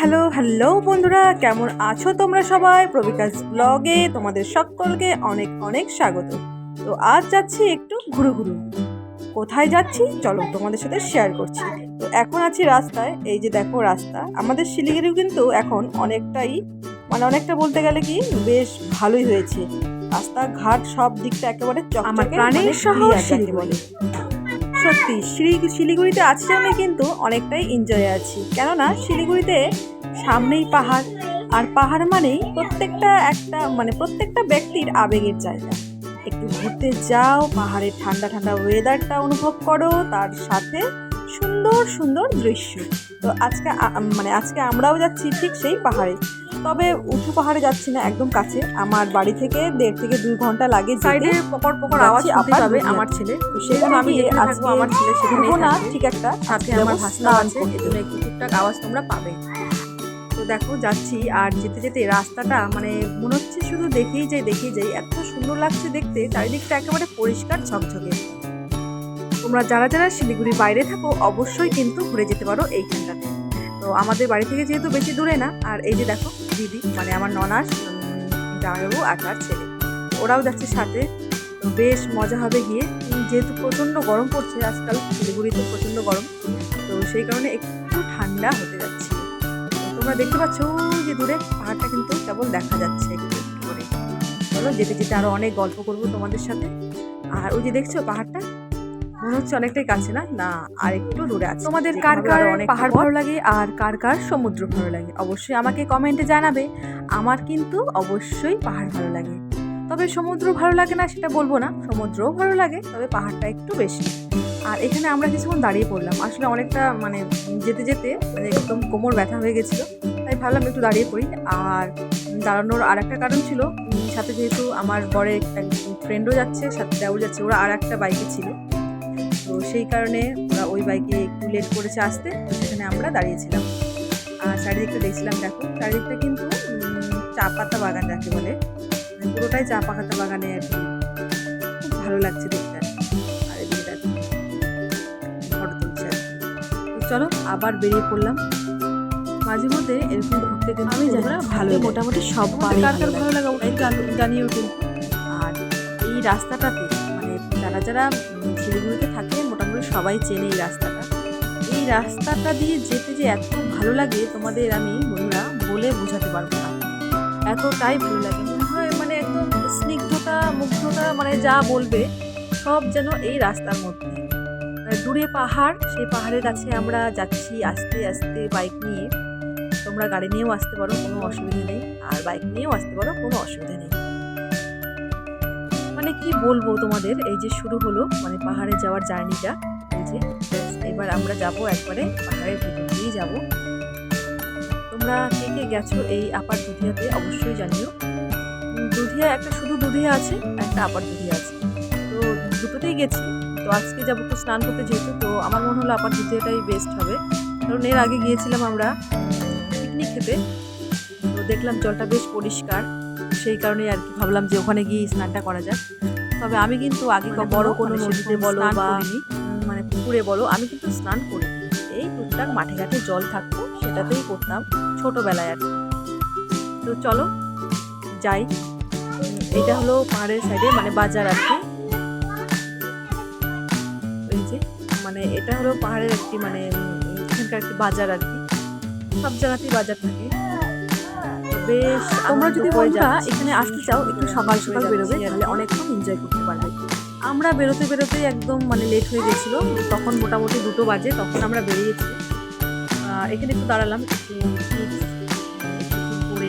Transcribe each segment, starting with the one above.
Hello hello বন্ধুরা, কেমন আছো তোমরা সবাই? প্রবিকাস ব্লগে তোমাদের সকলকে অনেক অনেক স্বাগত। তো আজ যাচ্ছি একটু ঘুরু ঘুরু। কোথায় যাচ্ছি চলো তোমাদের সাথে শেয়ার করছি। তো এখন আছি রাস্তায়, এই যে দেখো রাস্তা। আমাদের শিলিগুড়িও কিন্তু এখন অনেকটাই অনেকটা বলতে গেলে কি বেশ ভালোই হয়েছে। রাস্তাঘাট সব দিকটা একেবারে আমার চকচকে, প্রাণের শহর শিলিগুড়ি বলে। সত্যি শিলিগুড়িতে আছি আমি কিন্তু অনেকটাই এনজয়ে আছি, কেননা শিলিগুড়িতে সামনেই পাহাড়, আর পাহাড় মানেই প্রত্যেকটা ব্যক্তির আবেগের জায়গা। একটু ঘুরতে যাও, পাহাড়ের ঠান্ডা ঠান্ডা ওয়েদারটা অনুভব করো, তার সাথে সুন্দর সুন্দর দৃশ্য। তো আজকে আমরাও যাচ্ছি ঠিক সেই পাহাড়ে, তবে উঁচু পাহাড়ে যাচ্ছি না, একদম কাছে। আমার বাড়ি থেকে 1.5 থেকে 2 ঘন্টা লাগে। সাইডে পকর পকর আওয়াজ শুনতে পাবে আমার ছেলে। তো সেখানে আমি যেখানে থাকবো আমার ছেলে সেখানেই না, থাকবে। ঠিক একটা সাথে আমার ভাসনা আছে, এজন্য একটু টুকটাক আওয়াজ তোমরা পাবে। তো দেখো যাচ্ছি, আর যেতে যেতে রাস্তাটা মনে হচ্ছে শুধু দেখেই যাই, এত সুন্দর লাগছে দেখতে। চারিদিকটা একেবারে পরিষ্কার ঝকঝকে। তোমরা যারা যারা শিলিগুড়ির বাইরে থাকো অবশ্যই কিন্তু ঘুরে যেতে পারো এইখানটাতে। তো আমাদের বাড়ি থেকে যেহেতু বেশি দূরে না। আর এই যে দেখো দিদি, আমার ননার জামাইবাবু আর তার ছেলে, ওরাও যাচ্ছে সাথে। তো বেশ মজা হবে গিয়ে। যেহেতু প্রচণ্ড গরম পড়ছে আজকাল, শিলিগুড়িতে প্রচণ্ড গরম, তো সেই কারণে একটু ঠান্ডা হতে যাচ্ছে। তোমরা দেখতে পাচ্ছ ওই যে দূরে পাহাড়টা কিন্তু কেবল দেখা যাচ্ছে একটু একটু করে। চলো যেতে যেতে আরো অনেক গল্প করবো তোমাদের সাথে। আর ওই যে দেখছো পাহাড়টা, মনে হচ্ছে অনেকটাই কাছে, না না আর একটু দূরে আছে। তোমাদের কার কার পাহাড় ভালো লাগে আর কার কার সমুদ্র ভালো লাগে অবশ্যই আমাকে কমেন্টে জানাবে। আমার কিন্তু অবশ্যই পাহাড় ভালো লাগে, তবে সমুদ্র ভালো লাগে না সেটা বলবো না, সমুদ্রও ভালো লাগে, তবে পাহাড়টা একটু বেশি। আর এখানে আমরা কিছুক্ষণ দাঁড়িয়ে পড়লাম, আসলে অনেকটা যেতে যেতে একদম কোমর ব্যথা হয়ে গেছিলো, তাই ভাবলাম একটু দাঁড়িয়ে পড়ি। আর দাঁড়ানোর আর একটা কারণ ছিল, সাথে যেহেতু আমার বরের এক ফ্রেন্ডও যাচ্ছে, সাথে দেওর যাচ্ছে, ওরা আর একটা বাইকে ছিল, তো সেই কারণে ওরা ওই বাইকে একটু লেট করেছে আসতে, তো সেখানে আমরা দাঁড়িয়েছিলাম। আর চারিদিকটা দেখছিলাম, দেখো চারিদিকটা কিন্তু চা পাতা বাগান যাকে বলে, পুরোটাই চা পাতা বাগানে আর কি। খুব ভালো লাগছে দেখতে। আর এদিকে দেখো ফটো তুলছে আর কি। তো চলো আবার বেরিয়ে পড়লাম। মাঝে মধ্যে এরকম ঘুরতে কিন্তু আমি জানি ভালো, মোটামুটি সব কার কার ভালো লাগে ওটাই জানিও কিন্তু। আর এই রাস্তাটাতে যারা যারা শিলিগুড়িতে থাকে মোটামুটি সবাই চেনে এই রাস্তাটা। এই রাস্তাটা দিয়ে যেতে যে এত ভালো লাগে তোমাদের আমি বন্ধুরা বলে বোঝাতে পারবো না, এতটাই ভালো লাগে। মনে হয় একদম স্নিগ্ধতা, মুগ্ধতা, যা বলবে সব যেন এই রাস্তার মধ্যে। দূরে পাহাড়, সেই পাহাড়ের কাছে আমরা যাচ্ছি আস্তে আস্তে বাইক নিয়ে। তোমরা গাড়ি নিয়েও আসতে পারো, কোনো অসুবিধা নেই, আর বাইক নিয়েও আসতে পারো, কোনো অসুবিধা নেই। কি বলবো তোমাদের, এই যে শুরু হলো পাহাড়ে যাওয়ার জার্নিটা। এই যে এবার আমরা যাব একবারে পাহাড়ের ভিতর দিয়েই যাব। তোমরা কে কে গেছো এই আপার দুধিয়াতে অবশ্যই জানিও। দুধিয়া একটা শুধু দুধিয়া আছে, একটা আপার দুধিয়া আছে, তো দুটোতেই গেছি। তো আজকে যাবো তো স্নান করতে যেহেতু, তো আমার মনে হলো আপার দুধিয়াটাই বেস্ট হবে, কারণ এর আগে গিয়েছিলাম আমরা পিকনিক খেতে, তো দেখলাম জলটা বেশ পরিষ্কার, সেই কারণে আর কি ভাবলাম যে ওখানে গিয়ে স্নানটা করা যায়। তবে আমি কিন্তু আগে বড় কোনো নদীতে বলো বা পুকুরে বলো, আমি কিন্তু স্নান করি। এই টুকটাক মাঠে ঘাটে জল থাকতো সেটাতেই করতাম ছোটবেলায় আর কি। তো চলো যাই। এটা হলো পাহাড়ের সাইডে বাজার আর কি। এই যে এটা হলো পাহাড়ের একটি এখানকার একটি বাজার আর কি, সব জায়গাতেই বাজার থাকে। বেশ, তোমরা যদি বন্ধুরা এখানে আসতে চাও একটু সকাল সকাল বেরোবে, তাহলে অনেকক্ষণ এনজয় করতে পারবে। আমরা বেরোতে বেরোতেই একদম লেট হয়ে গেছিল, তখন মোটামুটি 2টো বাজে, তখন আমরা বেরিয়েছি। এখানে একটু দাঁড়ালাম, একটু করে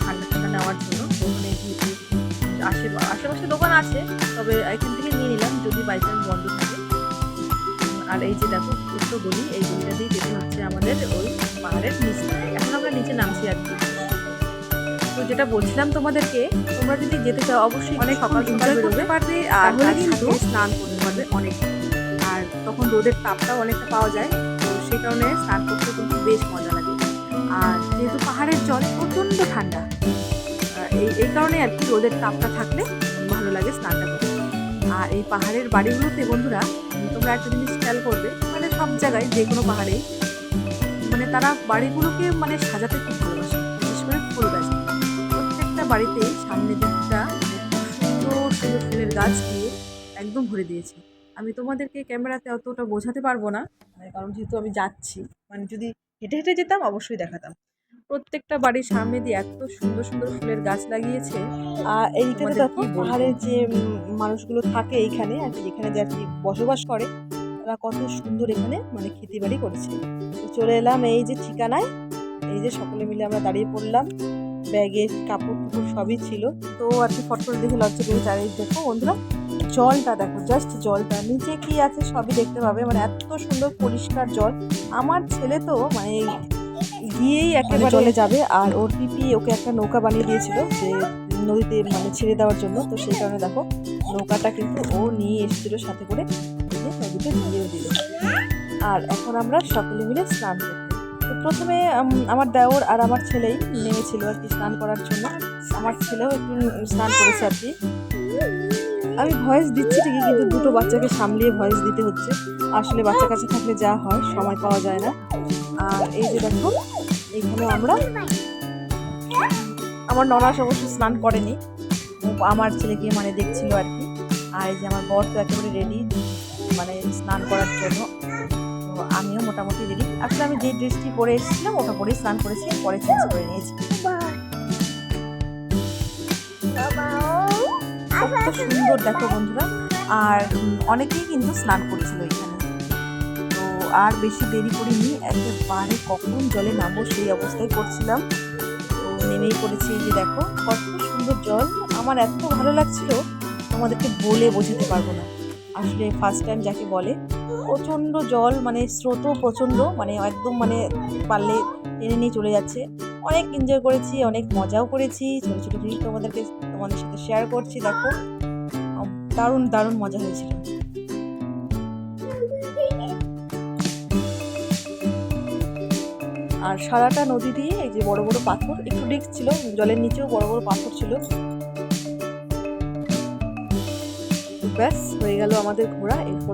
ঠান্ডা ঠান্ডা নেওয়ার জন্য। ওখানে যেহেতু আশেপাশে দোকান আছে, তবে এখান থেকে নিয়ে নিলাম যদি বাই চান্স বন্ধ থাকে। আর এই যে দেখো ছোট্ট গলি, এই গলিটা দিয়ে যেতে হচ্ছে আমাদের ওই পাহাড়ের নিচে। এখন আমরা নিচে নামছি আর কি। তো যেটা বলছিলাম তোমাদেরকে, তোমরা যদি যেতে চাও অবশ্যই অনেক সকাল সকাল বেরোতে পারবে, আর কিন্তু স্নান করতে পারবে অনেক। আর তখন রোদের তাপটাও অনেকটা পাওয়া যায়, তো সেই কারণে স্নান করতে কিন্তু বেশ মজা লাগে। আর যেহেতু পাহাড়ের জল প্রচণ্ড ঠান্ডা, এই কারণে আর কি রোদের তাপটা থাকলে ভালো লাগে স্নানটা করতে। আর এই পাহাড়ের বাড়িগুলোতে বন্ধুরা তোমরা একটা জিনিস খেয়াল করবে, সব জায়গায় যে কোনো পাহাড়েই মানে তারা বাড়িগুলোকে মানে সাজাতে খুব ভালোবাসে, বিশেষ করে ফুল গাছ। প্রত্যেকটা বাড়িতে সামনের দিকটা মানে খুব সুন্দর সুন্দর ফুলের গাছ দিয়ে একদম ভরে দিয়েছে। আমি তোমাদেরকে ক্যামেরাতে অতটা বোঝাতে পারবো না, মানে কারণ যেহেতু আমি যাচ্ছি, মানে যদি হেঁটে হেঁটে যেতাম অবশ্যই দেখাতাম। প্রত্যেকটা বাড়ির সামনে দিয়ে এত সুন্দর সুন্দর ফুলের গাছ লাগিয়েছে। আর এইটাতে তোমাদের দেখো কি বলবো? পাহাড়ের যে মানুষগুলো থাকে এইখানে আর কি, যেখানে যে আর কি বসবাস করে, তারা কত সুন্দর এখানে মানে খেতি বাড়ি করেছে। তো চলে এলাম এই যে ঠিকানায়, এই যে সকলে মিলে আমরা দাঁড়িয়ে পড়লাম, ব্যাগে কাপড় টুপড় সবই ছিল। তো আর কি ফটো দেখে লজ্জা পেয়েছে। আর এই দেখো বন্ধুরা, জলটা দেখো, জাস্ট জলটা নিচে কি আছে সবই দেখতে পাবে, মানে এত সুন্দর পরিষ্কার জল। আমার ছেলে তো মানে গিয়েই একেবারে চলে যাবে, আর ওর পিপি ওকে একটা নৌকা বানিয়ে দিয়েছিল যে নদীতে মানে ছেড়ে দেওয়ার জন্য। তো সেই কারণে দেখো নৌকাটা কিন্তু ও নিয়ে এসেছিল সাথে করে, এই যে নদীতে দিয়েও দিল। আর এখন আমরা সকলে মিলে স্নান করবো। তো প্রথমে আমার দেওর আর আমার ছেলেই নেমেছিল আর কি স্নান করার জন্য। আমার ছেলেও একটু স্নান করেছে আর কি। আমি ভয়েস দিচ্ছি ঠিকই, কিন্তু দুটো বাচ্চাকে সামলিয়ে ভয়েস দিতে হচ্ছে। আসলে বাচ্চা কাছে থাকলে যা হয়, সময় পাওয়া যায় না। আর এই যে দেখো এইখানে আমরা, আমার ননাস অবশ্য স্নান করেনি, ও আমার ছেলেকে মানে দেখছিল আর কি। আর এই যে আমার বর তো একেবারে রেডি মানে স্নান করার জন্য। তো আমিও মোটামুটি রেডি। আসলে আমি যে ড্রেসটি পরে এসেছিলাম ওটা পরেই স্নান করেছি, পরে চেঞ্জ করে নিয়েছি। কত সুন্দর দেখো বন্ধুরা। আর অনেকেই কিন্তু স্নান করছিল এখানে। তো আর বেশি দেরি করিনি, একেবারে কখন জলে নামবো সেই অবস্থায় করছিলাম। তো নেমেই পড়েছি। এই যে দেখো কত সুন্দর জল, আমার এত ভালো লাগছিল তোমাদেরকে বলে বোঝাতে পারবো না। আসলে ফার্স্ট টাইম যাকে বলে, প্রচণ্ড জল, মানে স্রোতও প্রচণ্ড, মানে একদম মানে পারলে টেনে নিয়ে চলে যাচ্ছে। অনেক এনজয় করেছি, অনেক মজাও করেছি, ছোটো ছোটো জিনিস তোমাদের সাথে শেয়ার করছি। দেখো দারুণ দারুণ মজা হয়েছিল। আর সারাটা নদী দিয়ে এই যে বড় বড় পাথর, একটু রিস্ক ছিল, জলের নিচেও বড় বড় পাথর ছিল। ব্যাস হয়ে গেল আমাদের ঘোরা। এরপর